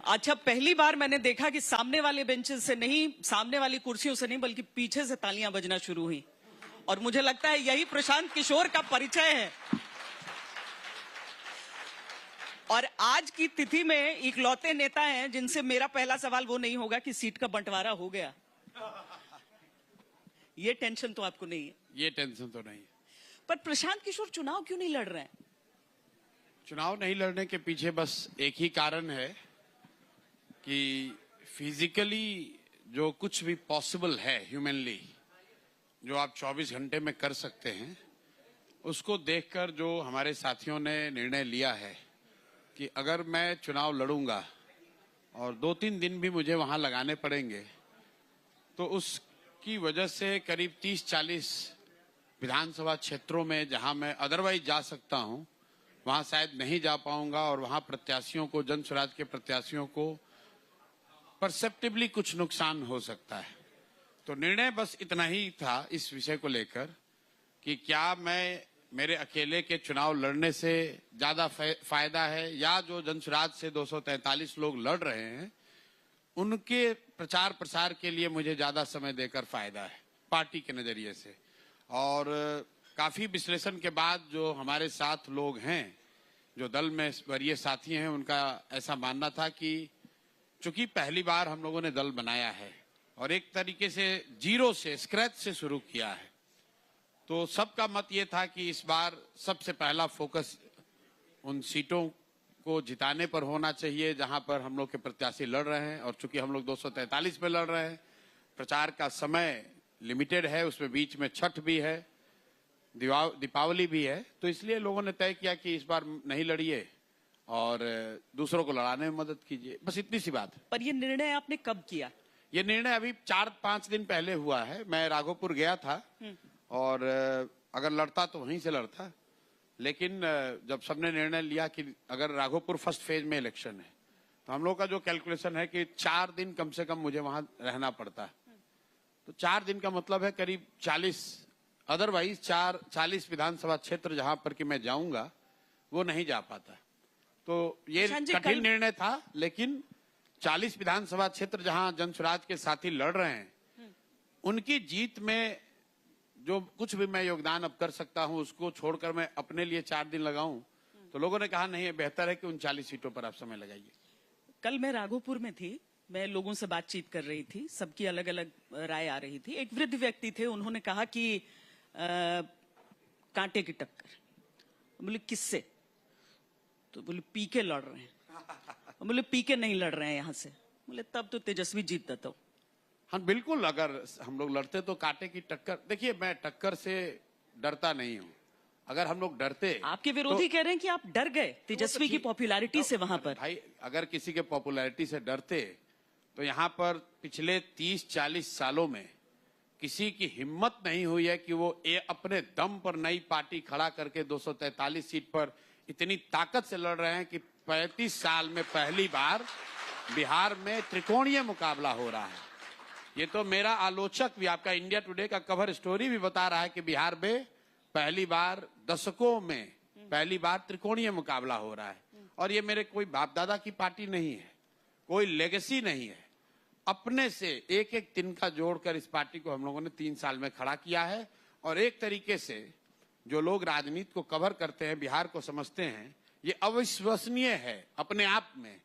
अच्छा, पहली बार मैंने देखा कि सामने वाले बेंचेस से नहीं, सामने वाली कुर्सियों से नहीं, बल्कि पीछे से तालियां बजना शुरू हुई। और मुझे लगता है यही प्रशांत किशोर का परिचय है। और आज की तिथि में इकलौते नेता हैं जिनसे मेरा पहला सवाल वो नहीं होगा कि सीट का बंटवारा हो गया। ये टेंशन तो आपको नहीं है? ये टेंशन तो नहीं। पर प्रशांत किशोर चुनाव क्यों नहीं लड़ रहे हैं? चुनाव नहीं लड़ने के पीछे बस एक ही कारण है कि फिजिकली जो कुछ भी पॉसिबल है ह्यूमनली, जो आप 24 घंटे में कर सकते हैं, उसको देखकर जो हमारे साथियों ने निर्णय लिया है कि अगर मैं चुनाव लड़ूंगा और 2-3 दिन भी मुझे वहां लगाने पड़ेंगे, तो उसकी वजह से करीब 30-40 विधानसभा क्षेत्रों में जहां मैं अदरवाइज जा सकता हूं, वहां शायद नहीं जा पाऊंगा और वहां प्रत्याशियों को, जन स्वराज के प्रत्याशियों को परसेप्टिवली कुछ नुकसान हो सकता है। तो निर्णय बस इतना ही था इस विषय को लेकर कि क्या मैं मेरे अकेले के चुनाव लड़ने से ज्यादा फायदा है या जो जन स्वराज से 243 लोग लड़ रहे हैं उनके प्रचार प्रसार के लिए मुझे ज्यादा समय देकर फायदा है पार्टी के नजरिए से। और काफी विश्लेषण के बाद जो हमारे साथ लोग हैं, जो दल में वरीय साथी हैं, उनका ऐसा मानना था कि चूंकि पहली बार हम लोगों ने दल बनाया है और एक तरीके से जीरो से, स्क्रैच से शुरू किया है, तो सबका मत ये था कि इस बार सबसे पहला फोकस उन सीटों को जिताने पर होना चाहिए जहां पर हम लोग के प्रत्याशी लड़ रहे हैं। और चूंकि हम लोग 243 पे लड़ रहे हैं, प्रचार का समय लिमिटेड है, उसमें बीच में छठ भी है, दीपावली भी है, तो इसलिए लोगों ने तय किया कि इस बार नहीं लड़िए और दूसरों को लड़ाने में मदद कीजिए। बस इतनी सी बात है। पर ये निर्णय आपने कब किया? ये निर्णय अभी 4-5 दिन पहले हुआ है। मैं राघोपुर गया था और अगर लड़ता तो वहीं से लड़ता, लेकिन जब सबने निर्णय लिया कि अगर राघोपुर फर्स्ट फेज में इलेक्शन है तो हम लोग का जो कैलकुलेशन है कि 4 दिन कम से कम मुझे वहां रहना पड़ता है। तो 4 दिन का मतलब है करीब 40, अदरवाइज 40 विधानसभा क्षेत्र जहां पर कि मैं जाऊंगा वो नहीं जा पाता। तो ये कठिन निर्णय था, लेकिन 40 विधानसभा क्षेत्र जहां जन स्वराज के साथी लड़ रहे हैं उनकी जीत में जो कुछ भी मैं योगदान अब कर सकता हूं उसको छोड़कर मैं अपने लिए 4 दिन लगाऊं, तो लोगों ने कहा नहीं, बेहतर है कि उन 40 सीटों पर आप समय लगाइए। कल मैं राघोपुर में थी, मैं लोगों से बातचीत कर रही थी, सबकी अलग अलग राय आ रही थी। एक वृद्ध व्यक्ति थे, उन्होंने कहा कि कांटे की टक्कर। बोले किससे? तो बोले पीके लड़ रहे हैं। बोले पीके नहीं लड़ रहे हैं यहां से। बोले तब तो तेजस्वी जीत देता हूं। हाँ बिल्कुल, अगर हम लोग लड़ते तो कांटे की टक्कर। देखिए, मैं टक्कर से डरता नहीं हूं। अगर हम लोग डरते, आपके विरोधी कह रहे हैं कि आप डर गए तेजस्वी की पॉपुलैरिटी से वहां पर। भाई, अगर किसी के पॉपुलैरिटी से डरते तो यहाँ पर पिछले 30-40 सालों में किसी की हिम्मत नहीं हुई है कि वो अपने दम पर नई पार्टी खड़ा करके 243 सीट पर इतनी ताकत से लड़ रहे हैं कि 35 साल में पहली बार बिहार में त्रिकोणीय मुकाबला हो रहा है। ये तो मेरा आलोचक भी, आपका इंडिया टुडे का कवर स्टोरी भी बता रहा है कि बिहार में पहली बार, दशकों में पहली बार त्रिकोणीय मुकाबला हो रहा है। और ये मेरे कोई बाप दादा की पार्टी नहीं है, कोई लेगेसी नहीं है, अपने से एक एक तिनका जोड़कर इस पार्टी को हम लोगों ने 3 साल में खड़ा किया है। और एक तरीके से जो लोग राजनीति को कवर करते हैं, बिहार को समझते हैं, ये अविश्वसनीय है अपने आप में।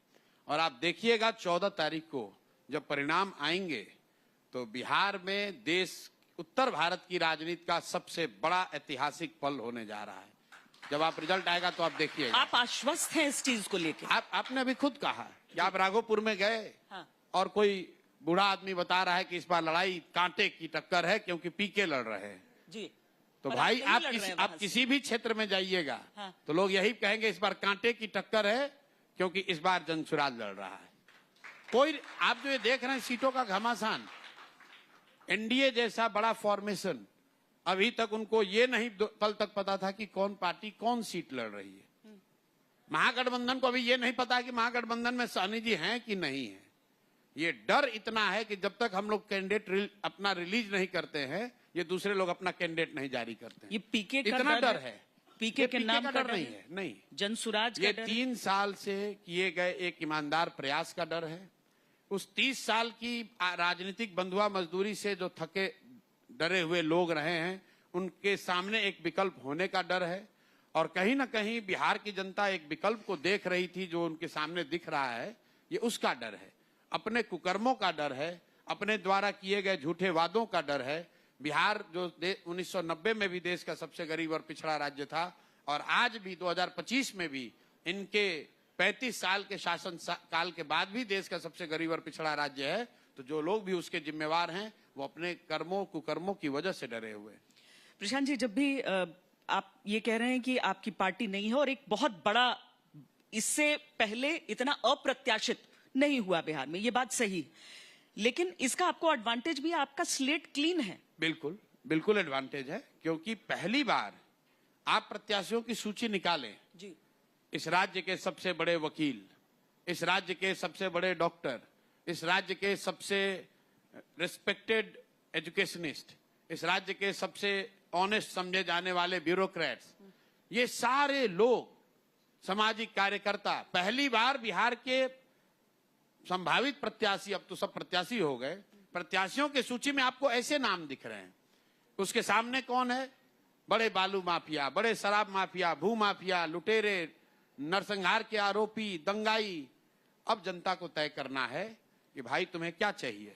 और आप देखिएगा 14 तारीख को जब परिणाम आएंगे तो बिहार में देश, उत्तर भारत की राजनीति का सबसे बड़ा ऐतिहासिक पल होने जा रहा है। जब आप रिजल्ट आएगा तो आप देखिएगा। आप आश्वस्त हैं इस चीज को लेकर? आपने अभी खुद कहा कि आप राघोपुर में गए, हाँ, और कोई बूढ़ा आदमी बता रहा है कि इस बार लड़ाई कांटे की टक्कर है क्योंकि पीके लड़ रहे हैं जी। तो भाई आप किसी भी क्षेत्र में जाइएगा, हाँ, तो लोग यही कहेंगे इस बार कांटे की टक्कर है क्योंकि इस बार जन स्वराज लड़ रहा है। कोई, आप जो ये देख रहे हैं सीटों का घमासान, एनडीए जैसा बड़ा फॉर्मेशन, अभी तक उनको ये नहीं कल तक पता था कि कौन पार्टी कौन सीट लड़ रही है। महागठबंधन को अभी ये नहीं पता कि महागठबंधन में सहनी जी हैं कि नहीं है। ये डर इतना है कि जब तक हम लोग कैंडिडेट अपना रिलीज नहीं करते हैं, ये दूसरे लोग अपना कैंडिडेट नहीं जारी करते हैं। ये पीके का इतना डर है। पीके के नाम का का डर नहीं है, नहीं, जनसुराज का ये डर 3 साल से किए गए एक ईमानदार प्रयास का डर है। उस 30 साल की राजनीतिक बंधुआ मजदूरी से जो थके डरे हुए लोग रहे हैं, उनके सामने एक विकल्प होने का डर है। और कहीं ना कहीं बिहार की जनता एक विकल्प को देख रही थी जो उनके सामने दिख रहा है, ये उसका डर है, अपने कुकर्मों का डर है, अपने द्वारा किए गए झूठे वादों का डर है। बिहार जो 1990 में भी देश का सबसे गरीब और पिछड़ा राज्य था, और आज भी 2025 में भी इनके 35 साल के शासन काल के बाद भी देश का सबसे गरीब और पिछड़ा राज्य है। तो जो लोग भी उसके जिम्मेवार हैं, वो अपने कर्मों कुकर्मों की वजह से डरे हुए हैं। प्रशांत जी, जब भी आप ये कह रहे हैं कि आपकी पार्टी नहीं है, और एक बहुत बड़ा, इससे पहले इतना अप्रत्याशित नहीं हुआ बिहार में, ये बात सही है, लेकिन इसका आपको एडवांटेज भी है, आपका स्लेट क्लीन है। बिल्कुल बिल्कुल एडवांटेज है, क्योंकि पहली बार आप प्रत्याशियों की सूची निकालें जी, इस राज्य के सबसे बड़े वकील, इस राज्य के सबसे बड़े डॉक्टर, इस राज्य के सबसे रिस्पेक्टेड एजुकेशनिस्ट, इस राज्य के सबसे ऑनेस्ट समझे जाने वाले ब्यूरोक्रेट्स, ये सारे लोग, सामाजिक कार्यकर्ता, पहली बार बिहार के संभावित प्रत्याशी, अब तो सब प्रत्याशी हो गए, प्रत्याशियों की सूची में आपको ऐसे नाम दिख रहे हैं। उसके सामने कौन है? बड़े बालू माफिया, बड़े शराब माफिया, भू माफिया, लुटेरे, नरसंहार के आरोपी, दंगाई। अब जनता को तय करना है कि भाई तुम्हें क्या चाहिए।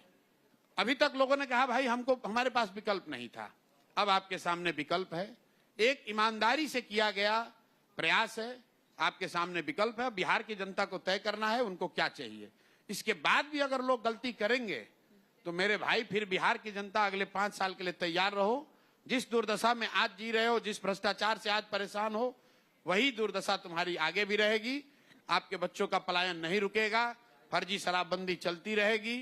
अभी तक लोगों ने कहा भाई हमको, हमारे पास विकल्प नहीं था, अब आपके सामने विकल्प है। एक ईमानदारी से किया गया प्रयास है, आपके सामने विकल्प है। बिहार की जनता को तय करना है उनको क्या चाहिए। इसके बाद भी अगर लोग गलती करेंगे तो मेरे भाई, फिर बिहार की जनता अगले 5 साल के लिए तैयार रहो। जिस दुर्दशा में आज जी रहे हो, जिस भ्रष्टाचार से आज परेशान हो, वही दुर्दशा तुम्हारी आगे भी रहेगी। आपके बच्चों का पलायन नहीं रुकेगा, फर्जी शराबबंदी चलती रहेगी,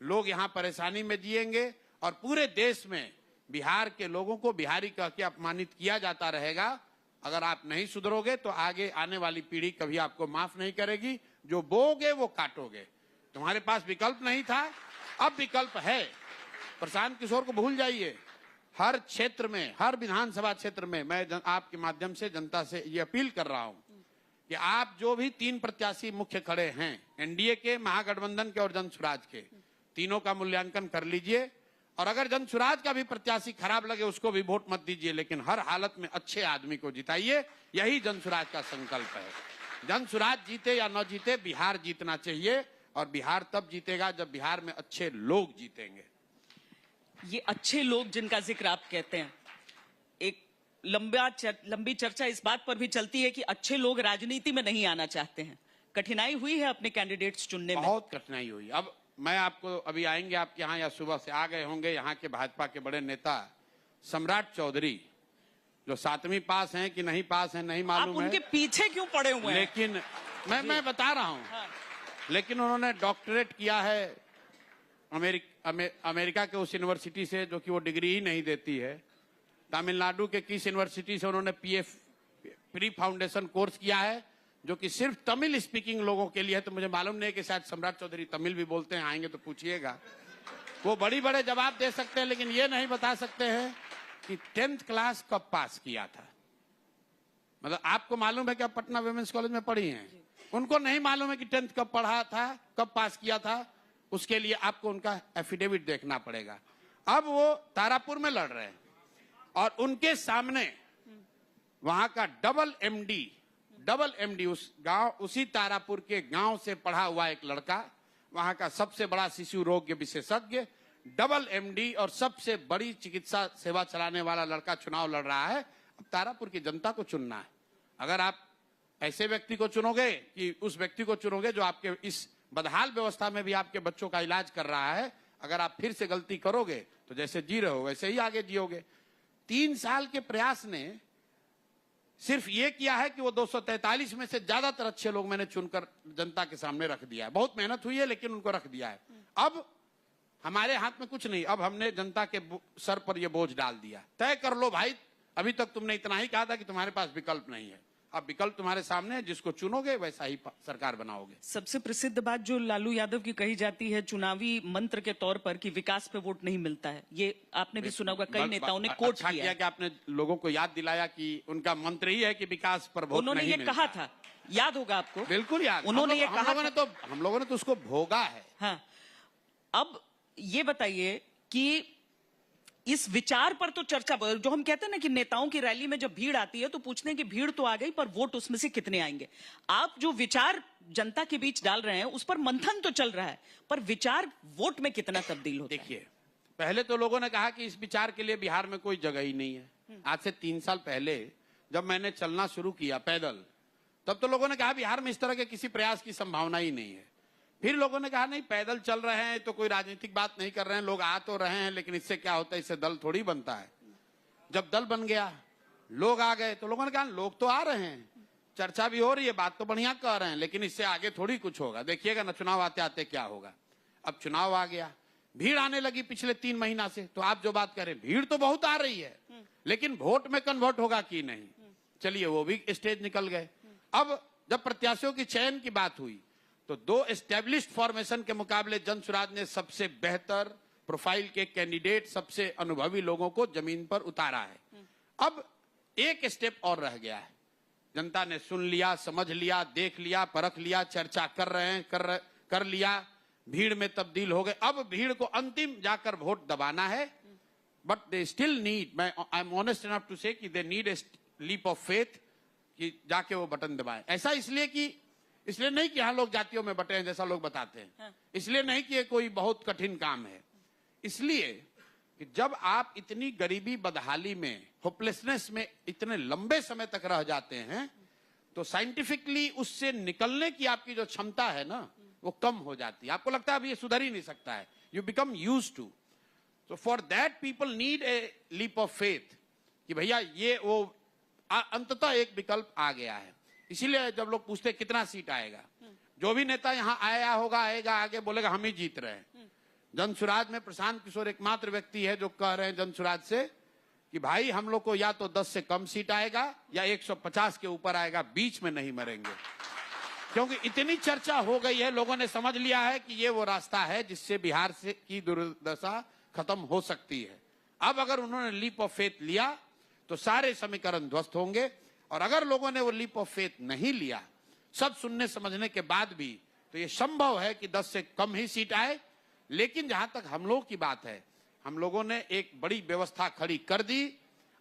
लोग यहाँ परेशानी में जिएंगे, और पूरे देश में बिहार के लोगों को बिहारी कह के अपमानित किया जाता रहेगा। अगर आप नहीं सुधरोगे तो आगे आने वाली पीढ़ी कभी आपको माफ नहीं करेगी। जो बोगे वो काटोगे। तुम्हारे पास विकल्प नहीं था, अब विकल्प है। प्रशांत किशोर को भूल जाइए। हर क्षेत्र में, हर विधानसभा क्षेत्र में मैं आपके माध्यम से जनता से ये अपील कर रहा हूं कि आप जो भी 3 प्रत्याशी मुख्य खड़े हैं, एनडीए के, महागठबंधन के और जनसुराज के, तीनों का मूल्यांकन कर लीजिए। और अगर जनसुराज का भी प्रत्याशी खराब लगे उसको भी वोट मत दीजिए, लेकिन हर हालत में अच्छे आदमी को जिताइए। यही जनसुराज का संकल्प है। जनसुराज जीते या न जीते, बिहार जीतना चाहिए, और बिहार तब जीतेगा जब बिहार में अच्छे लोग जीतेंगे। ये अच्छे लोग जिनका जिक्र आप कहते हैं, एक लंबी चर्चा इस बात पर भी चलती है कि अच्छे लोग राजनीति में नहीं आना चाहते हैं। कठिनाई हुई है अपने कैंडिडेट्स चुनने में? बहुत कठिनाई हुई। अब मैं आपको, अभी आएंगे आपके यहाँ या सुबह से आ गए होंगे यहाँ के भाजपा के बड़े नेता सम्राट चौधरी, जो 7वीं पास हैं कि नहीं पास हैं नहीं मालूम है। आप उनके पीछे क्यों पड़े हुए हैं? लेकिन मैं बता रहा हूँ, हाँ। लेकिन उन्होंने डॉक्टरेट किया है अमेरिका के उस यूनिवर्सिटी से जो कि वो डिग्री ही नहीं देती है। तमिलनाडु के किस यूनिवर्सिटी से उन्होंने प्री फाउंडेशन कोर्स किया है, जो कि सिर्फ तमिल स्पीकिंग लोगों के लिए है। तो मुझे मालूम नहीं कि शायद सम्राट चौधरी तमिल भी बोलते हैं, आएंगे तो पूछिएगा। वो बड़े जवाब दे सकते हैं, लेकिन ये नहीं बता सकते हैं कि 10th क्लास कब पास किया था। मतलब आपको मालूम है कि आप पटना विमेंस कॉलेज में पढ़ी हैं, उनको नहीं मालूम है कि 10th कब पढ़ा था, कब पास किया था। उसके लिए आपको उनका एफिडेविट देखना पड़ेगा। अब वो तारापुर में लड़ रहे हैं, और उनके सामने वहां का डबल एमडी उस गांव, उसी तारापुर के गांव से पढ़ा हुआ एक लड़का, वहां का सबसे बड़ा शिशु रोग विशेषज्ञ, डबल एमडी और सबसे बड़ी चिकित्सा सेवा चलाने वाला लड़का चुनाव लड़ रहा है। अब तारापुर की जनता को चुनना है। अगर आप ऐसे व्यक्ति को चुनोगे कि उस व्यक्ति को चुनोगे जो आपके इस बदहाल व्यवस्था में भी आपके बच्चों का इलाज कर रहा है, अगर आप फिर से गलती करोगे तो जैसे जी रहे हो वैसे ही आगे जियोगे। 3 साल के प्रयास ने सिर्फ ये किया है कि वो 243 में से ज्यादातर अच्छे लोग मैंने चुनकर जनता के सामने रख दिया है। बहुत मेहनत हुई है, लेकिन उनको रख दिया है। अब हमारे हाथ में कुछ नहीं, अब हमने जनता के सर पर ये बोझ डाल दिया। तय कर लो भाई, अभी तक तुमने इतना ही कहा था कि तुम्हारे पास विकल्प नहीं है, अब विकल्प तुम्हारे सामने है, जिसको चुनोगे वैसा ही सरकार बनाओगे। सबसे प्रसिद्ध बात जो लालू यादव की कही जाती है चुनावी मंत्र के तौर पर कि विकास पे वोट नहीं मिलता है, ये आपने भी सुना होगा, कई नेताओं ने कोट अच्छा किया किया कि आपने लोगों को याद दिलाया कि उनका मंत्र ही है कि विकास पर वोट उन्होंने नहीं ये मिलता। कहा था, याद होगा आपको। बिल्कुल याद। उन्होंने ये कहा हम लोगों ने तो उसको भोगा है। हाँ, अब ये बताइए कि इस विचार पर तो चर्चा, जो हम कहते हैं ना कि नेताओं की रैली में जब भीड़ आती है तो पूछते हैं कि भीड़ तो आ गई पर वोट उसमें से कितने आएंगे। आप जो विचार जनता के बीच डाल रहे हैं उस पर मंथन तो चल रहा है, पर विचार वोट में कितना तब्दील होता है? देखिए, पहले तो लोगों ने कहा कि इस विचार के लिए बिहार में कोई जगह ही नहीं है। आज से 3 साल पहले जब मैंने चलना शुरू किया पैदल, तब तो लोगों ने कहा बिहार में इस तरह के किसी प्रयास की संभावना ही नहीं है। फिर लोगों ने कहा नहीं, पैदल चल रहे हैं तो कोई राजनीतिक बात नहीं कर रहे हैं, लोग आ तो रहे हैं, लेकिन इससे क्या होता है, इससे दल थोड़ी बनता है। जब दल बन गया, लोग आ गए, तो लोगों ने कहा लोग तो आ रहे हैं, चर्चा भी हो रही है, बात तो बढ़िया कह रहे हैं, लेकिन इससे आगे थोड़ी कुछ होगा। देखिएगा ना चुनाव आते आते क्या होगा। अब चुनाव आ गया, भीड़ आने लगी पिछले 3 महीना से। तो आप जो बात करें, भीड़ तो बहुत आ रही है, लेकिन वोट में कन्वर्ट होगा कि नहीं, चलिए वो भी स्टेज निकल गए। अब जब प्रत्याशियों की चयन की बात हुई तो 2 एस्टेब्लिश्ड फॉर्मेशन के मुकाबले जनसुराज ने सबसे बेहतर प्रोफाइल के कैंडिडेट, सबसे अनुभवी लोगों को जमीन पर उतारा है। अब एक स्टेप और रह गया है। जनता ने सुन लिया, समझ लिया, देख लिया, परख लिया, चर्चा कर रहे हैं, कर लिया, भीड़ में तब्दील हो गए। अब भीड़ को अंतिम जाकर वोट दबाना है। But they still need, I am honest enough to say कि they need a leap of faith कि जाके वो बटन दबाएं। ऐसा इसलिए नहीं कि यहाँ लोग जातियों में बटे हैं जैसा लोग बताते हैं। हाँ। इसलिए नहीं कि ये कोई बहुत कठिन काम है। इसलिए कि जब आप इतनी गरीबी बदहाली में, होपलेसनेस में इतने लंबे समय तक रह जाते हैं, तो साइंटिफिकली उससे निकलने की आपकी जो क्षमता है ना, वो कम हो जाती है। आपको लगता है अब ये सुधर ही नहीं सकता है, यू बिकम यूज्ड टू। तो for that people need a leap of faith कि भैया ये वो अंततः एक विकल्प आ गया है। इसीलिए जब लोग पूछते हैं कितना सीट आएगा, जो भी नेता यहाँ आया होगा, आएगा आगे बोलेगा हम ही जीत रहे हैं। जनसुराज में प्रशांत किशोर एकमात्र व्यक्ति है जो कह रहे हैं जनसुराज से कि भाई हम लोग को या तो 10 से कम सीट आएगा या 150 के ऊपर आएगा, बीच में नहीं मरेंगे। क्योंकि इतनी चर्चा हो गई है, लोगों ने समझ लिया है कि ये वो रास्ता है जिससे बिहार से की दुर्दशा खत्म हो सकती है। अब अगर उन्होंने लीप ऑफ फेथ लिया तो सारे समीकरण ध्वस्त होंगे, और अगर लोगों ने वो लीप ऑफ फेथ नहीं लिया, सब सुनने समझने के बाद भी, तो ये संभव है कि 10 से कम ही सीट आए। लेकिन जहां तक हम लोगों की बात है, हम लोगों ने एक बड़ी व्यवस्था खड़ी कर दी।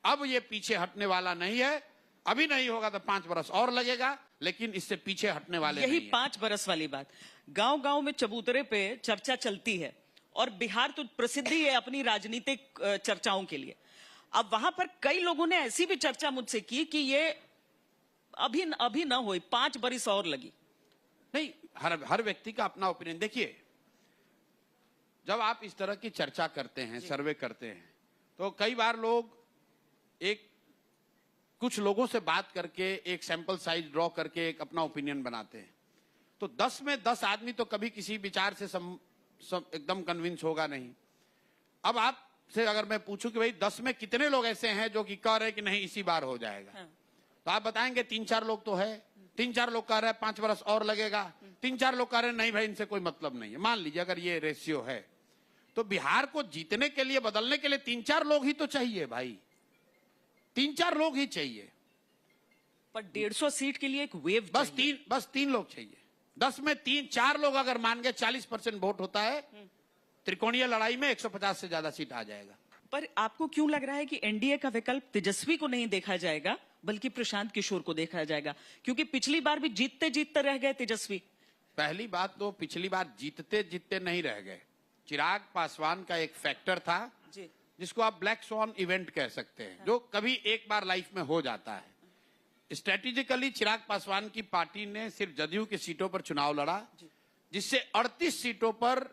अब ये पीछे हटने वाला नहीं है। अभी नहीं होगा तो 5 बरस और लगेगा, लेकिन इससे पीछे हटने वाले यही नहीं है। 5 बरस वाली बात। गांव-गांव में चबूतरे पे चर्चा चलती है, और बिहार तो प्रसिद्ध ही है अपनी राजनीतिक चर्चाओं के लिए। अब वहां पर कई लोगों ने ऐसी भी चर्चा मुझसे की कि ये अभी ना हो, 5 बरस और लगी। नहीं, हर व्यक्ति का अपना ओपिनियन। देखिए, जब आप इस तरह की चर्चा करते हैं, सर्वे करते हैं, तो कई बार लोग कुछ लोगों से बात करके एक सैंपल साइज ड्रॉ करके एक अपना ओपिनियन बनाते हैं। तो 10 में 10 आदमी तो कभी किसी विचार से एकदम कन्विंस होगा नहीं। अब आपसे अगर मैं पूछूं कि भाई 10 में कितने लोग ऐसे हैं जो कि कह रहे हैं कि नहीं इसी बार हो जाएगा, हाँ। तो आप बताएंगे 3-4 लोग तो है। 3-4 लोग कह रहे हैं 5 बरस और लगेगा, 3-4 लोग कह रहे हैं नहीं भाई इनसे कोई मतलब नहीं है। मान लीजिए अगर ये रेशियो है, तो बिहार को जीतने के लिए, बदलने के लिए 3-4 लोग ही तो चाहिए भाई, 3-4 लोग ही चाहिए। पर 150 सीट के लिए एक वेव बस 3 लोग चाहिए। 10 में 3-4 लोग अगर मान गए, 40% वोट होता है, त्रिकोणीय लड़ाई में 150 से ज्यादा सीट आ जाएगा। पर आपको क्यों लग रहा है कि एनडीए का विकल्प तेजस्वी को नहीं देखा जाएगा बल्कि प्रशांत किशोर को देखा जाएगा? क्योंकि पिछली बार भी जीतते जीतते रह गए तेजस्वी। पहली बात तो पिछली बार जीतते जीतते नहीं रह गए। चिराग पासवान का एक फैक्टर था जी, जिसको आप ब्लैक स्वॉन इवेंट कह सकते हैं, जो कभी एक बार लाइफ में हो जाता है। स्ट्रेटेजिकली चिराग पासवान की पार्टी ने सिर्फ जदयू की सीटों पर चुनाव लड़ा, जिससे 38 सीटों पर,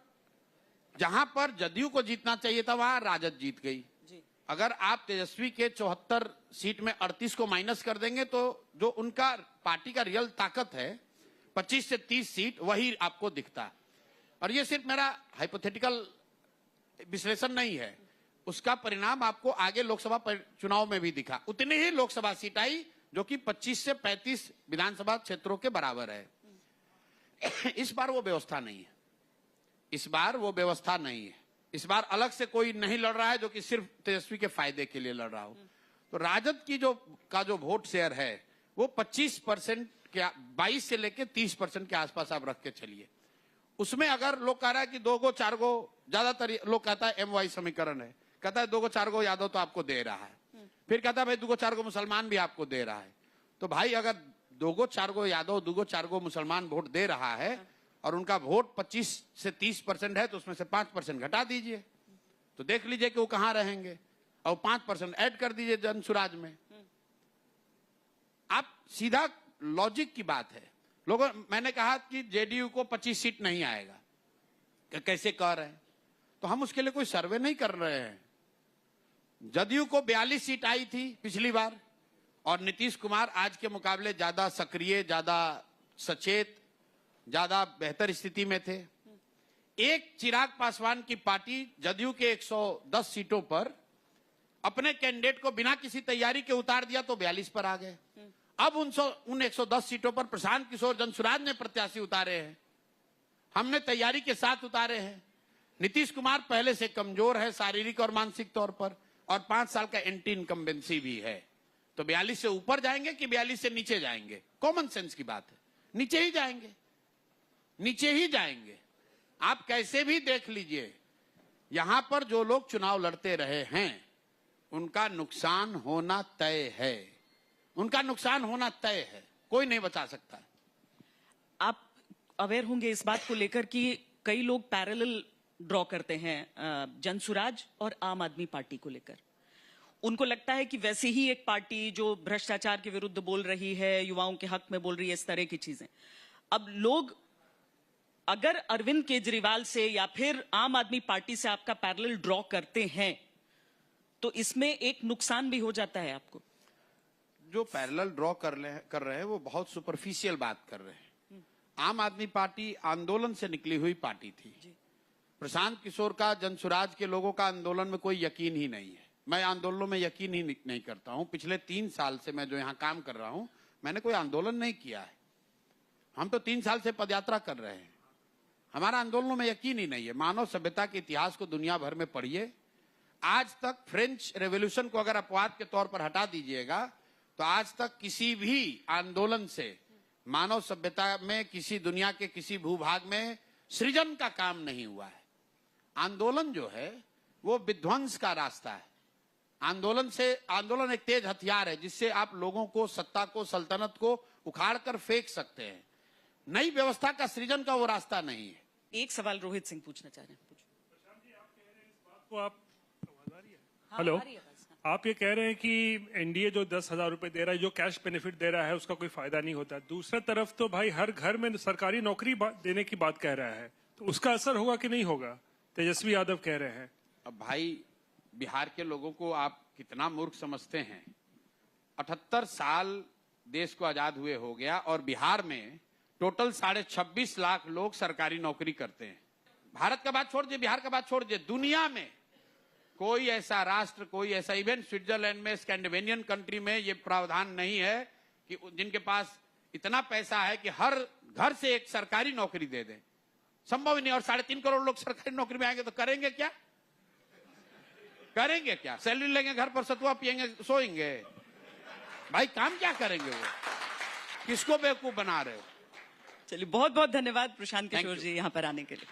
जहां पर जदयू को जीतना चाहिए था वहां राजद जीत गई। अगर आप तेजस्वी के 74 सीट में 38 को माइनस कर देंगे, तो जो उनका पार्टी का रियल ताकत है 25 से 30 सीट, वही आपको दिखता। और ये सिर्फ मेरा हाइपोथेटिकल विश्लेषण नहीं है, उसका परिणाम आपको आगे लोकसभा चुनाव में भी दिखा। उतनी ही लोकसभा सीट आई जो कि 25 से 35 विधानसभा क्षेत्रों के बराबर है। इस बार वो व्यवस्था नहीं है, इस बार वो व्यवस्था नहीं है। इस बार अलग से कोई नहीं लड़ रहा है जो कि सिर्फ तेजस्वी के फायदे के लिए लड़ रहा हो। तो राजद की जो वोट शेयर है वो 25% के 22 से लेके 30% के आसपास आप रख के चलिए। उसमें अगर लोग कह रहा है कि 2 गो 4 गो, ज्यादातर लोग कहता है MY समीकरण है, कहता है 2 गो 4 गो यादव तो आपको दे रहा है, फिर कहता है भाई 2 गो 4 गो मुसलमान भी आपको दे रहा है। तो भाई अगर 2 गो 4 गो यादव 2 गो 4 गो मुसलमान वोट दे रहा है और उनका वोट 25 से 30% है तो उसमें से 5% घटा दीजिए, तो देख लीजिए कि वो कहां रहेंगे, और 5% ऐड कर दीजिए जनसुराज में। आप सीधा लॉजिक की बात है। लोगों, मैंने कहा कि जेडीयू को 25 सीट नहीं आएगा, कैसे कह रहे हैं? तो हम उसके लिए कोई सर्वे नहीं कर रहे हैं। जदयू को 42 सीट आई थी पिछली बार, और नीतीश कुमार आज के मुकाबले ज्यादा सक्रिय, ज्यादा सचेत, ज्यादा बेहतर स्थिति में थे। एक चिराग पासवान की पार्टी जदयू के 110 सीटों पर अपने कैंडिडेट को बिना किसी तैयारी के उतार दिया तो 42 पर आ गए। अब उन 110 सीटों पर प्रशांत किशोर जनसुराज ने प्रत्याशी उतारे हैं, हमने तैयारी के साथ उतारे हैं। नीतीश कुमार पहले से कमजोर है शारीरिक और मानसिक तौर पर, और 5 साल का एंटी इनकम्बेंसी भी है। तो 42 से ऊपर जाएंगे कि 42 से नीचे जाएंगे? कॉमन सेंस की बात है, नीचे ही जाएंगे, नीचे ही जाएंगे। आप कैसे भी देख लीजिए, यहां पर जो लोग चुनाव लड़ते रहे हैं उनका नुकसान होना तय है, उनका नुकसान होना तय है, कोई नहीं बचा सकता। आप अवेयर होंगे इस बात को लेकर कि कई लोग पैरेलल ड्रॉ करते हैं जनसुराज और आम आदमी पार्टी को लेकर। उनको लगता है कि वैसे ही एक पार्टी जो भ्रष्टाचार के विरुद्ध बोल रही है, युवाओं के हक में बोल रही है, इस तरह की चीजें। अब लोग अगर अरविंद केजरीवाल से या फिर आम आदमी पार्टी से आपका पैरेलल ड्रॉ करते हैं तो इसमें एक नुकसान भी हो जाता है आपको। जो पैरेलल ड्रॉ कर रहे हैं वो बहुत सुपरफिशियल बात कर रहे हैं। आम आदमी पार्टी आंदोलन से निकली हुई पार्टी थी। प्रशांत किशोर का, जनसुराज के लोगों का आंदोलन में कोई यकीन ही नहीं है। मैं आंदोलनों में यकीन ही नहीं करता हूं। पिछले 3 साल से मैं जो यहां काम कर रहा हूं, मैंने कोई आंदोलन नहीं किया है। हम तो 3 साल से पदयात्रा कर रहे हैं। हमारा आंदोलनों में यकीन ही नहीं है। मानव सभ्यता के इतिहास को दुनिया भर में पढ़िए। आज तक फ्रेंच रेवोल्यूशन को अगर अपवाद के तौर पर हटा दीजिएगा तो आज तक किसी भी आंदोलन से मानव सभ्यता में किसी दुनिया के किसी भूभाग में सृजन का काम नहीं हुआ है। आंदोलन जो है वो विध्वंस का रास्ता है। आंदोलन एक तेज हथियार है जिससे आप लोगों को, सत्ता को, सल्तनत को उखाड़ कर फेंक सकते हैं। नई व्यवस्था का सृजन का वो रास्ता नहीं है। एक सवाल रोहित सिंह पूछना चाह रहे हैं। हेलो, आप ये कह रहे हैं कि एनडीए जो 10,000 रुपए दे रहा है, जो कैश बेनिफिट दे रहा है, उसका कोई फायदा नहीं होता। दूसरा तरफ तो भाई हर घर में सरकारी नौकरी देने की बात कह रहा है, तो उसका असर होगा कि नहीं होगा? तेजस्वी यादव कह रहे हैं। अब भाई बिहार के लोगों को आप कितना मूर्ख समझते हैं? 78 साल देश को आजाद हुए हो गया और बिहार में टोटल 26.5 लाख लोग सरकारी नौकरी करते हैं। भारत का बात छोड़ दीजिए, बिहार का बात छोड़ दीजिए, दुनिया में कोई ऐसा राष्ट्र, कोई ऐसा इवेंट, स्विट्जरलैंड में, स्कैंडिनेवियन कंट्री में ये प्रावधान नहीं है कि जिनके पास इतना पैसा है कि हर घर से एक सरकारी नौकरी दे दें। संभव ही नहीं। और 3.5 करोड़ लोग सरकारी नौकरी में आएंगे तो करेंगे क्या? करेंगे क्या? सैलरी लेंगे, घर पर सतुआ पिएंगे, सोएंगे। भाई काम क्या करेंगे वो? किसको बेवकूफ बना रहे हो? चलिए, बहुत बहुत धन्यवाद प्रशांत किशोर जी यहाँ पर आने के लिए।